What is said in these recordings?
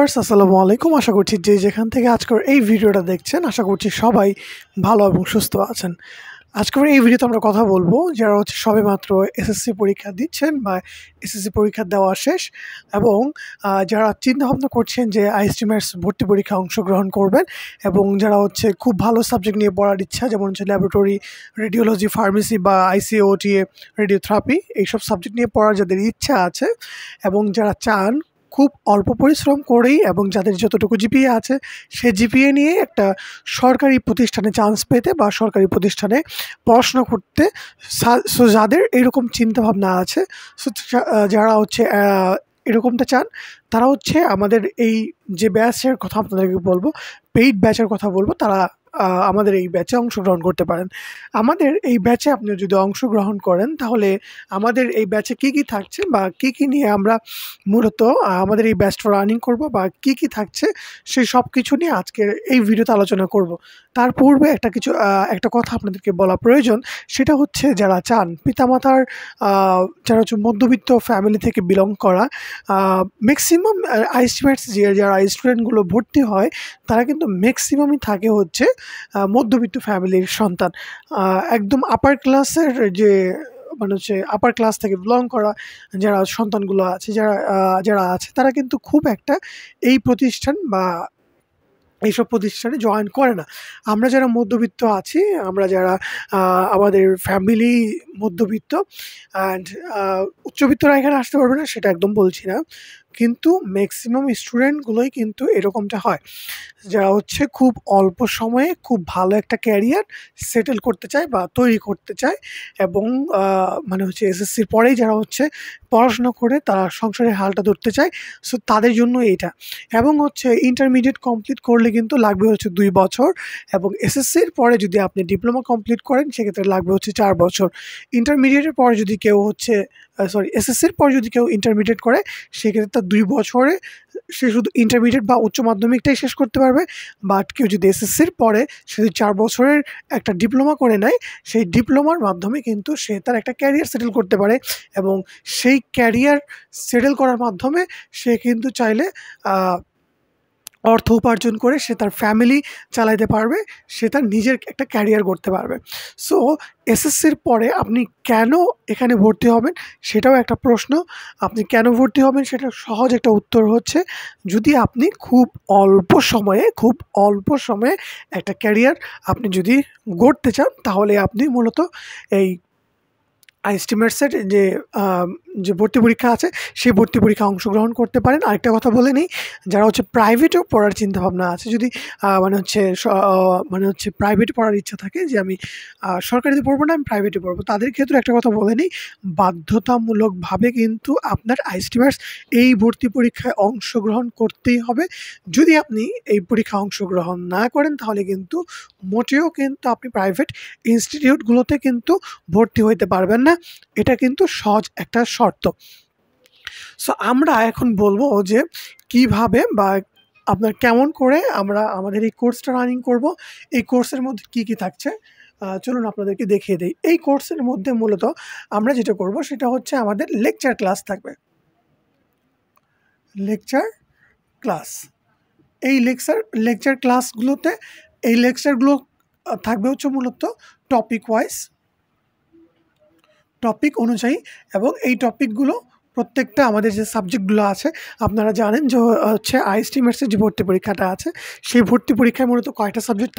Viewers আসসালামু আলাইকুম। আশা করছি যে যেখান থেকে আজকের এই ভিডিওটা দেখছেন আশা করছি সবাই ভালো এবং সুস্থ আছেন। আজকের এই ভিডিওতে আমরা কথা বলবো যারা সবেমাত্র এসএসসি পরীক্ষা দিচ্ছেন বা এসএসসি পরীক্ষা দেওয়া শেষ এবং যারা চিন্তাভাবনা করছেন যে আইএসটিমেটস ভর্তি পরীক্ষায় অংশগ্রহণ করবেন এবং যারা খুব ভালো সাবজেক্ট নিয়ে পড়ার ইচ্ছা, যেমন ল্যাবরেটরি, রেডিওলজি, ফার্মেসি বা আইসিওটিএ, রেডিওথেরাপি এইসব সাবজেক্ট নিয়ে পড়ার যাদের ইচ্ছা আছে এবং যারা চান খুব অল্প পরিশ্রম করেই এবং যাদের যতটুকু জিপিএ আছে সে জিপিএ নিয়ে একটা সরকারি প্রতিষ্ঠানে চান্স পেতে বা সরকারি প্রতিষ্ঠানে পড়াশোনা করতে, সো যাদের এরকম চিন্তাভাবনা আছে, সো যারা এরকমটা চান তারা আমাদের এই যে ব্যাচের কথা আপনাদেরকে বলবো, পেইড ব্যাচের কথা বলবো, তারা আমাদের এই ব্যাচে অংশগ্রহণ করতে পারেন। আমাদের এই ব্যাচে আপনি যদি অংশগ্রহণ করেন তাহলে আমাদের এই ব্যাচে কী কী থাকছে বা কী কী নিয়ে আমরা মূলত আমাদের এই ব্যাচটা রানিং করব বা কী কী থাকছে সেই সব কিছু নিয়ে আজকের এই ভিডিওতে আলোচনা করব। তার পূর্বে একটা কথা আপনাদেরকে বলা প্রয়োজন, সেটা হচ্ছে যারা চান পিতামাতার যারা মধ্যবিত্ত ফ্যামিলি থেকে বিলং করা, ম্যাক্সিমাম আইএসটিমেটস যারা স্টুডেন্টগুলো ভর্তি হয় তারা কিন্তু ম্যাক্সিমামই থাকে মধ্যবিত্ত ফ্যামিলির সন্তান। একদম আপার ক্লাসের আপার ক্লাস থেকে বিলং করা যারা সন্তানগুলো আছে, যারা আছে তারা কিন্তু খুব একটা এই প্রতিষ্ঠান বা এইসব প্রতিষ্ঠানে জয়েন করে না। আমরা যারা মধ্যবিত্ত আছি, আমরা যারা আমাদের ফ্যামিলি মধ্যবিত্ত অ্যান্ড উচ্চবিত্তরা এখানে আসতে পারবে না সেটা একদম বলছি না, কিন্তু ম্যাক্সিমাম স্টুডেন্টগুলোই কিন্তু এরকমটা হয় যারা খুব অল্প সময়ে খুব ভালো একটা ক্যারিয়ার সেটেল করতে চায় বা তৈরি করতে চায় এবং এসএসসির পরেই যারা পড়াশোনা করে তারা সংসারের হালটা ধরতে চায়। সো তাদের জন্য এইটা এবং ইন্টারমিডিয়েট কমপ্লিট করলে কিন্তু লাগবে 2 বছর এবং এসএসসির পরে যদি আপনি ডিপ্লোমা কমপ্লিট করেন সেক্ষেত্রে লাগবে 4 বছর। ইন্টারমিডিয়েটের পরে যদি কেউ এসএসসির পরে যদি কেউ ইন্টারমিডিয়েট করে সেক্ষেত্রে তার 2 বছরে সে শুধু ইন্টারমিডিয়েট বা উচ্চ মাধ্যমিকটাই শেষ করতে পারবে। বাট কেউ যদি এসএসসির পরে সে যদি 4 বছরের একটা ডিপ্লোমা করে নেয়, সেই ডিপ্লোমার মাধ্যমে কিন্তু সে তার একটা ক্যারিয়ার সেটেল করতে পারে এবং সেই ক্যারিয়ার সেটেল করার মাধ্যমে সে কিন্তু চাইলে অর্থ উপার্জন করে সে তার ফ্যামিলি চালাতে পারবে, সে তার নিজের একটা ক্যারিয়ার করতে পারবে। সো এসএসসির পরে আপনি কেন এখানে ভর্তি হবেন সেটাও একটা প্রশ্ন। আপনি কেন ভর্তি হবেন সেটা সহজ একটা উত্তর হচ্ছে, যদি আপনি খুব অল্প সময়ে একটা ক্যারিয়ার আপনি যদি গড়তে চান তাহলে আপনি মূলত এই আইএসটিমেটসের যে ভর্তি পরীক্ষা আছে সেই ভর্তি পরীক্ষায় অংশগ্রহণ করতে পারেন। আরেকটা কথা বলে নিই, যারা প্রাইভেটেও পড়ার চিন্তাভাবনা আছে, যদি প্রাইভেটে পড়ার ইচ্ছা থাকে যে আমি সরকারিতে পড়বো না, আমি প্রাইভেটে পড়বো, তাদের ক্ষেত্রে একটা কথা বলে নিই, বাধ্যতামূলকভাবে কিন্তু আপনার আইএসটিমেটস এই ভর্তি পরীক্ষায় অংশগ্রহণ করতেই হবে। যদি আপনি এই পরীক্ষায় অংশগ্রহণ না করেন তাহলে কিন্তু মোটেও কিন্তু আপনি প্রাইভেট ইনস্টিটিউটগুলোতে কিন্তু ভর্তি হইতে পারবেন না। এটা কিন্তু সহজ একটা শর্ত। সো আমরা এখন বলবো যে কিভাবে বা আপনার কেমন করে আমরা আমাদের এই কোর্সটা রানিং করব, এই কোর্সের মধ্যে কি কি থাকছে চলুন আপনাদেরকে দেখিয়ে দিই। এই কোর্সের মধ্যে মূলত আমরা যেটা করব সেটা আমাদের লেকচার ক্লাস থাকবে। এই লেকচার ক্লাসগুলোতে এই লেকচারগুলো থাকবে মূলত টপিক অনুযায়ী এবং এই টপিকগুলো প্রত্যেকটা আমাদের যে সাবজেক্টগুলো আছে, আপনারা জানেন যে আইএসটিমেটসের যে ভর্তি পরীক্ষাটা আছে সেই ভর্তি পরীক্ষায় মূলত কয়টা সাবজেক্ট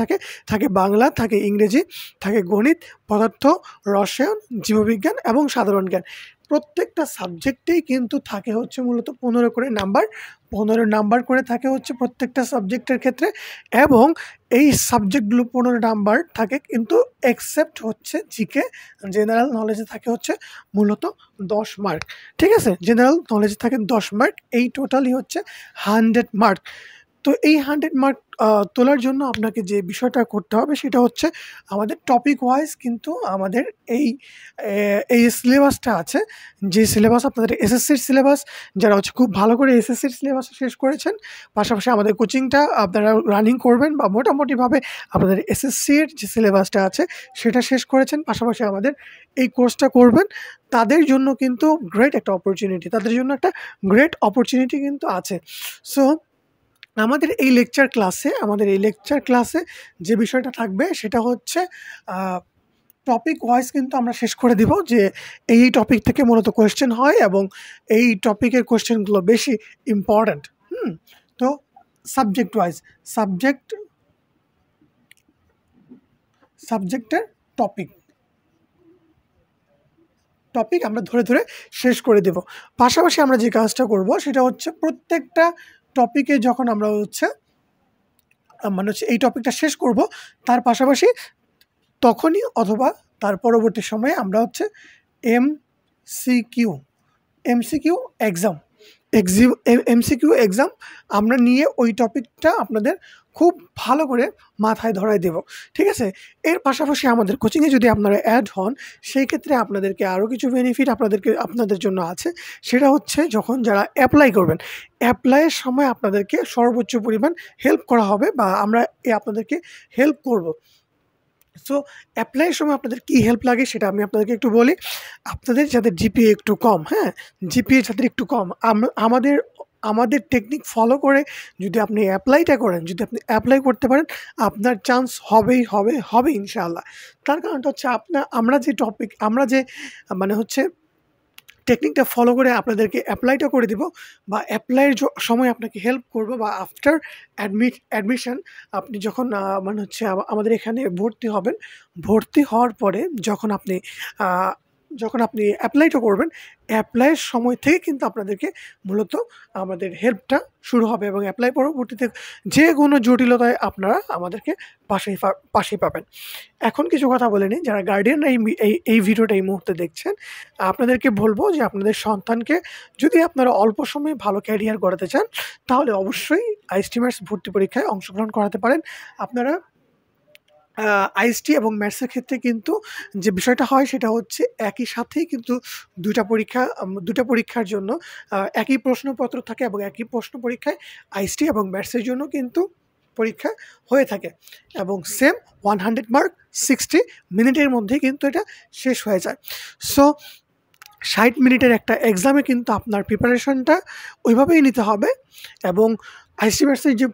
থাকে বাংলা, থাকে ইংরেজি, থাকে গণিত, পদার্থ, রসায়ন, জীববিজ্ঞান এবং সাধারণ জ্ঞান। প্রত্যেকটা সাবজেক্টেই কিন্তু থাকে মূলত 15 করে নাম্বার করে থাকে প্রত্যেকটা সাবজেক্টের ক্ষেত্রে এবং এই সাবজেক্টগুলো 15 নাম্বার থাকে, কিন্তু এক্সেপ্ট জিকে, জেনারেল নলেজে থাকে মূলত 10 মার্ক। ঠিক আছে, জেনারেল নলেজে থাকে 10 মার্ক, এই টোটালি 100 মার্ক। তো এই 100 মার্ক তোলার জন্য আপনাকে যে বিষয়টা করতে হবে সেটা আমাদের টপিক ওয়াইজ কিন্তু আমাদের এই সিলেবাসটা আছে, যে সিলেবাস আপনাদের এসএসসির সিলেবাস, যারা খুব ভালো করে এসএসসির সিলেবাস শেষ করেছেন, পাশাপাশি আমাদের কোচিংটা আপনারা রানিং করবেন বা মোটামুটিভাবে আপনাদের এসএসসির যে সিলেবাসটা আছে সেটা শেষ করেছেন, পাশাপাশি আমাদের এই কোর্সটা করবেন, তাদের জন্য কিন্তু গ্রেট একটা অপরচুনিটি কিন্তু আছে। সো আমাদের এই লেকচার ক্লাসে যে বিষয়টা থাকবে সেটা হচ্ছে টপিক ওয়াইজ কিন্তু আমরা শেষ করে দিব যে এই টপিক থেকে মূলত কোয়েশ্চেন হয় এবং এই টপিকের কোয়েশ্চেনগুলো বেশি ইম্পর্ট্যান্ট। তো সাবজেক্ট ওয়াইজ সাবজেক্টের টপিক আমরা ধরে ধরে শেষ করে দেব। পাশাপাশি আমরা যে কাজটা করব সেটা হচ্ছে প্রত্যেকটা টপিকে যখন আমরা হচ্ছে এই টপিকটা শেষ করব, তার পাশাপাশি তখনই অথবা তার পরবর্তী সময়ে আমরা হচ্ছে এমসিকিউ এক্সাম আমরা নিয়ে ওই টপিকটা আপনাদের খুব ভালো করে মাথায় ধরায় দেব, ঠিক আছে? এর পাশাপাশি আমাদের কোচিংয়ে যদি আপনারা অ্যাড হন, সেই ক্ষেত্রে আপনাদেরকে আরও কিছু বেনিফিট আপনাদের জন্য আছে। সেটা হচ্ছে যখন যারা অ্যাপ্লাই করবেন, অ্যাপ্লাইয়ের সময় আপনাদেরকে সর্বোচ্চ পরিমাণ হেল্প করা হবে বা আমরা আপনাদেরকে হেল্প করব। সো অ্যাপ্লাইয়ের সময় আপনাদের কী হেল্প লাগে সেটা আমি আপনাদেরকে একটু বলি। আপনাদের যাদের জিপিএ একটু কম, জিপিএ যাদের একটু কম, আমাদের টেকনিক ফলো করে যদি আপনি অ্যাপ্লাইটা করেন, যদি আপনি অ্যাপ্লাই করতে পারেন, আপনার চান্স হবে ইনশাআল্লাহ। তার কারণটা হচ্ছে আমরা যে টেকনিকটা ফলো করে আপনাদেরকে অ্যাপ্লাইটা করে দিব বা অ্যাপ্লাইয়ের সময় আপনাকে হেল্প করব বা আফটার অ্যাডমিশন আপনি যখন আমাদের এখানে ভর্তি হওয়ার পরে যখন আপনি অ্যাপ্লাইটা করবেন, অ্যাপ্লাইয়ের সময় থেকে কিন্তু আপনাদেরকে মূলত আমাদের হেল্পটা শুরু হবে এবং অ্যাপ্লাই পরবর্তীতে যে কোনো জটিলতায় আপনারা আমাদেরকে পাশেই পাবেন। এখন কিছু কথা বলে নিই, যারা গার্ডিয়ানরা এই ভিডিওটা এই মুহূর্তে দেখছেন, আপনাদেরকে বলবো যে আপনাদের সন্তানকে যদি আপনারা অল্প সময়ে ভালো ক্যারিয়ার গড়াতে চান, তাহলে অবশ্যই আইএসটি ম্যাথস ভর্তি পরীক্ষায় অংশগ্রহণ করাতে পারেন। আপনারা আইএসটি এবং ম্যাথসের ক্ষেত্রে কিন্তু যে বিষয়টা হয় সেটা হচ্ছে একই সাথেই কিন্তু দুটা পরীক্ষার জন্য একই প্রশ্নপত্র থাকে এবং একই প্রশ্ন পরীক্ষায় আইএসটি এবং ম্যাথসের জন্য কিন্তু পরীক্ষা হয়ে থাকে এবং সেম 100 মার্ক 60 মিনিটের মধ্যে কিন্তু এটা শেষ হয়ে যায়। সো 60 মিনিটের একটা এক্সামে কিন্তু আপনার প্রিপারেশনটা ওইভাবেই নিতে হবে এবং আইএসটি ম্যাথসের যে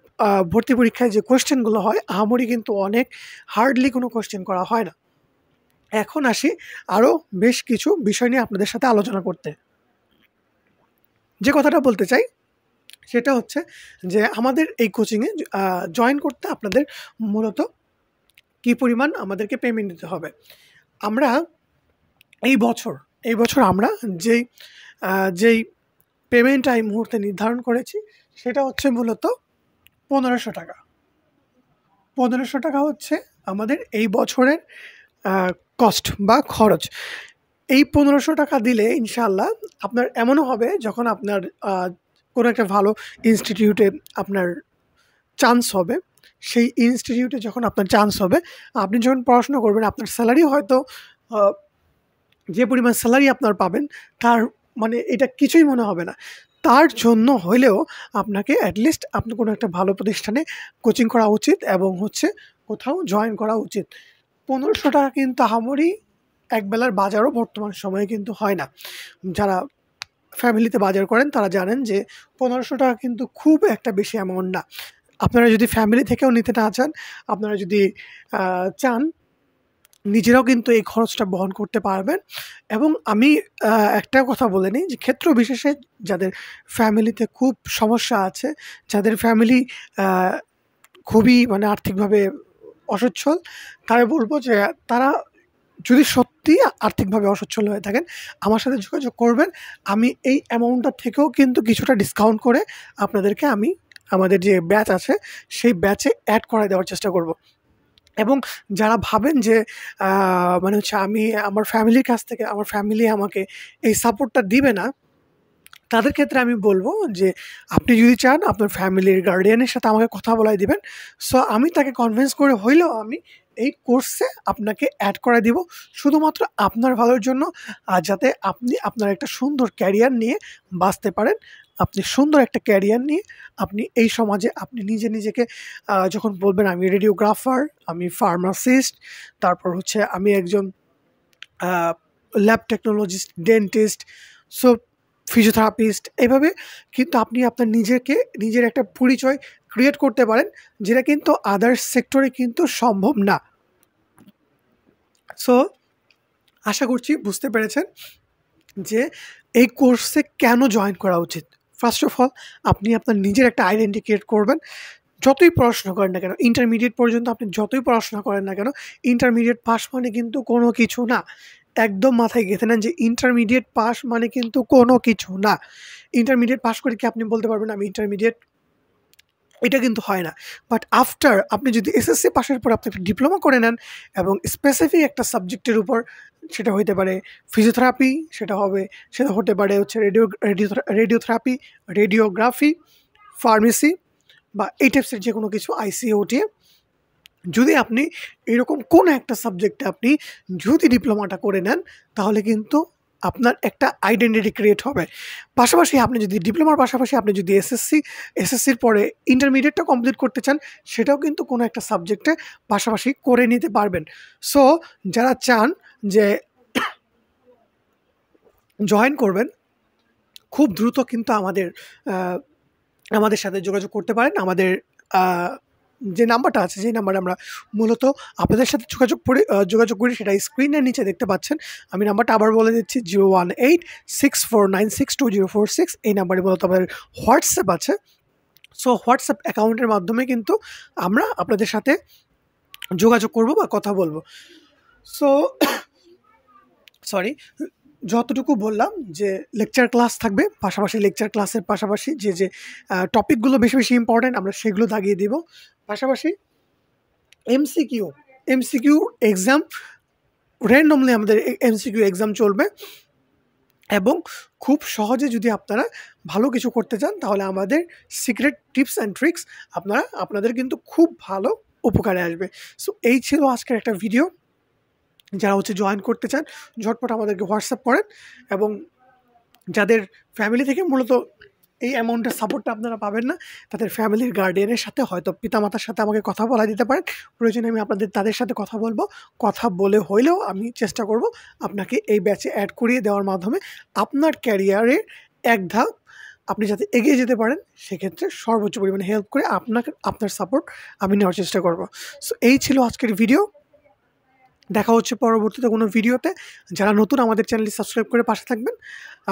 ভর্তি পরীক্ষায় যে কোয়েশ্চেনগুলো হয়, আহামরি কিন্তু অনেক হার্ডলি কোনো কোয়েশ্চেন করা হয় না। এখন আসি আরও বেশ কিছু বিষয় নিয়ে আপনাদের সাথে আলোচনা করতে। যে কথাটা বলতে চাই সেটা হচ্ছে যে আমাদের এই কোচিংয়ে জয়েন করতে আপনাদের মূলত কী পরিমাণ আমাদেরকে পেমেন্ট দিতে হবে। আমরা এই বছর আমরা যেই পেমেন্টটা এই মুহূর্তে নির্ধারণ করেছি সেটা হচ্ছে মূলত 1500 টাকা। 1500 টাকা হচ্ছে আমাদের এই বছরের কস্ট বা খরচ। এই 1500 টাকা দিলে ইনশাআল্লাহ আপনার এমনও হবে যখন আপনার কোনো একটা ভালো ইনস্টিটিউটে আপনার চান্স হবে, সেই ইনস্টিটিউটে যখন আপনার চান্স হবে, আপনি যখন পড়াশোনা করবেন, আপনার স্যালারি হয়তো যে পরিমাণ স্যালারি আপনার পাবেন তার এটা কিছুই মনে হবে না। তার জন্য হলেও আপনাকে অ্যাটলিস্ট আপনি কোনো একটা ভালো প্রতিষ্ঠানে কোচিং করা উচিত এবং কোথাও জয়েন করা উচিত। 1500 টাকা কিন্তু আহামরি একবেলার বাজারও বর্তমান সময়ে কিন্তু হয় না। যারা ফ্যামিলিতে বাজার করেন তারা জানেন যে 1500 টাকা কিন্তু খুব একটা বেশি অ্যামাউন্ট না। আপনারা যদি ফ্যামিলি থেকেও নিতে না চান, আপনারা যদি চান, নিজেরাও কিন্তু এই খরচটা বহন করতে পারবেন। এবং আমি একটা কথা বলে নিই যে ক্ষেত্র বিশেষে যাদের ফ্যামিলিতে খুব সমস্যা আছে, যাদের ফ্যামিলি খুবই আর্থিকভাবে অসচ্ছল, তারা বলবো যে তারা যদি সত্যিই আর্থিকভাবে অসচ্ছল হয়ে থাকেন, আমার সাথে যোগাযোগ করবেন। আমি এই অ্যামাউন্টটা থেকেও কিন্তু কিছুটা ডিসকাউন্ট করে আপনাদেরকে আমাদের যে ব্যাচ আছে সেই ব্যাচে অ্যাড করায় দেওয়ার চেষ্টা করব। এবং যারা ভাবেন যে আমি আমার ফ্যামিলির কাছ থেকে আমার ফ্যামিলি আমাকে এই সাপোর্টটা দিবে না, তাদের ক্ষেত্রে আমি বলবো যে আপনি যদি চান আপনার ফ্যামিলির গার্ডিয়ানের সাথে আমাকে কথা বলাই দিবেন। সো আমি তাকে কনভিন্স করে হইলেও আমি এই কোর্সে আপনাকে অ্যাড করে দিব, শুধুমাত্র আপনার ভালোর জন্য, আর যাতে আপনি আপনার একটা সুন্দর ক্যারিয়ার নিয়ে বাঁচতে পারেন। আপনি সুন্দর একটা ক্যারিয়ার নিয়ে আপনি এই সমাজে আপনি নিজেকে যখন বলবেন আমি রেডিওগ্রাফার, আমি ফার্মাসিস্ট, তারপর আমি একজন lab technologist, dentist, so physiotherapist, এভাবে কিন্তু আপনি আপনার নিজের একটা পরিচয় ক্রিয়েট করতে পারেন, যেটা কিন্তু আদার্স সেক্টরে কিন্তু সম্ভব না। সো আশা করছি বুঝতে পেরেছেন যে এই কোর্সে কেন জয়েন করা উচিত। ফার্স্ট অফ অল আপনি আপনার নিজের একটা আইডেন্টি ক্রিয়েট করবেন। যতই পড়াশোনা করেন না কেন, ইন্টারমিডিয়েট পর্যন্ত আপনি যতই পড়াশোনা করেন না কেন, ইন্টারমিডিয়েট পাস মানে কিন্তু কোনো কিছু না। একদম মাথায় গেঁথে নেন যে ইন্টারমিডিয়েট পাস মানে কিন্তু কোনো কিছু না। ইন্টারমিডিয়েট পাস করে কি আপনি বলতে পারবেন আমি ইন্টারমিডিয়েট? এটা কিন্তু হয় না। বাট আফটার আপনি যদি এসএসসি পাসের পর আপনি ডিপ্লোমা করে নেন এবং স্পেসিফিক একটা সাবজেক্টের উপর, সেটা হইতে পারে ফিজিওথেরাপি, সেটা হতে পারে হচ্ছে রেডিওথেরাপি, রেডিওগ্রাফি, ফার্মেসি বা এই টাইপসের যে কোনো কিছু, আইসিওটি, যদি আপনি এরকম কোনো একটা সাবজেক্টে আপনি যদি ডিপ্লোমাটা করে নেন, তাহলে কিন্তু আপনার একটা আইডেন্টিটি ক্রিয়েট হবে। পাশাপাশি আপনি যদি ডিপ্লোমার পাশাপাশি আপনি যদি এসএসসির পরে ইন্টারমিডিয়েটটা কমপ্লিট করতে চান, সেটাও কিন্তু কোনো একটা সাবজেক্টে পাশাপাশি করে নিতে পারবেন। সো যারা চান যে জয়েন করবেন, খুব দ্রুত কিন্তু আমাদের সাথে যোগাযোগ করতে পারেন। আমাদের যে নাম্বারটা আছে, যে নাম্বারে আমরা মূলত আপনাদের সাথে যোগাযোগ করি, সেটা স্ক্রিনের নিচে দেখতে পাচ্ছেন। আমি নাম্বারটা আবার বলে দিচ্ছি, 01864962046। এই নাম্বারে মূলত আমাদের হোয়াটসঅ্যাপ আছে। সো হোয়াটসঅ্যাপ অ্যাকাউন্টের মাধ্যমে কিন্তু আমরা আপনাদের সাথে যোগাযোগ করব বা কথা বলবো। সো যতটুকু বললাম যে লেকচার ক্লাস থাকবে, পাশাপাশি লেকচার ক্লাসের পাশাপাশি যে টপিকগুলো বেশি ইম্পর্ট্যান্ট আমরা সেগুলো দাগিয়ে দিব। পাশাপাশি এমসিকিউ এক্সাম, র্যান্ডমলি আমাদের এমসিকিউ এক্সাম চলবে। এবং খুব সহজে যদি আপনারা ভালো কিছু করতে চান, তাহলে আমাদের সিক্রেট টিপস অ্যান্ড ট্রিক্স আপনাদের কিন্তু খুব ভালো উপকারে আসবে। সো এই ছিল আজকের একটা ভিডিও। যারা জয়েন করতে চান, ঝটপট আমাদেরকে হোয়াটসঅ্যাপ করেন। এবং যাদের ফ্যামিলি থেকে মূলত এই অ্যামাউন্টের সাপোর্টটা আপনারা পাবেন না, তাদের ফ্যামিলির গার্ডিয়ানের সাথে, হয়তো পিতামাতার সাথে আমাকে কথা বলা দিতে পারেন। প্রয়োজনে আমি তাদের সাথে কথা বলবো। কথা বলে হইলেও আমি চেষ্টা করব আপনাকে এই ব্যাচে অ্যাড করিয়ে দেওয়ার মাধ্যমে আপনার ক্যারিয়ারে এক ধাপ আপনি যাতে এগিয়ে যেতে পারেন, সেক্ষেত্রে সর্বোচ্চ পরিমাণে হেল্প করে আপনার সাপোর্ট আমি নেওয়ার চেষ্টা করব। সো এই ছিল আজকের ভিডিও। দেখা হচ্ছে পরবর্তীতে কোনো ভিডিওতে। যারা নতুন, আমাদের চ্যানেলটি সাবস্ক্রাইব করে পাশে থাকবেন।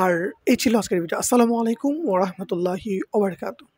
আর এই ছিল আজকের ভিডিও। আসসালামু আলাইকুম ওয়া রাহমাতুল্লাহি ওয়া বারাকাতুহু।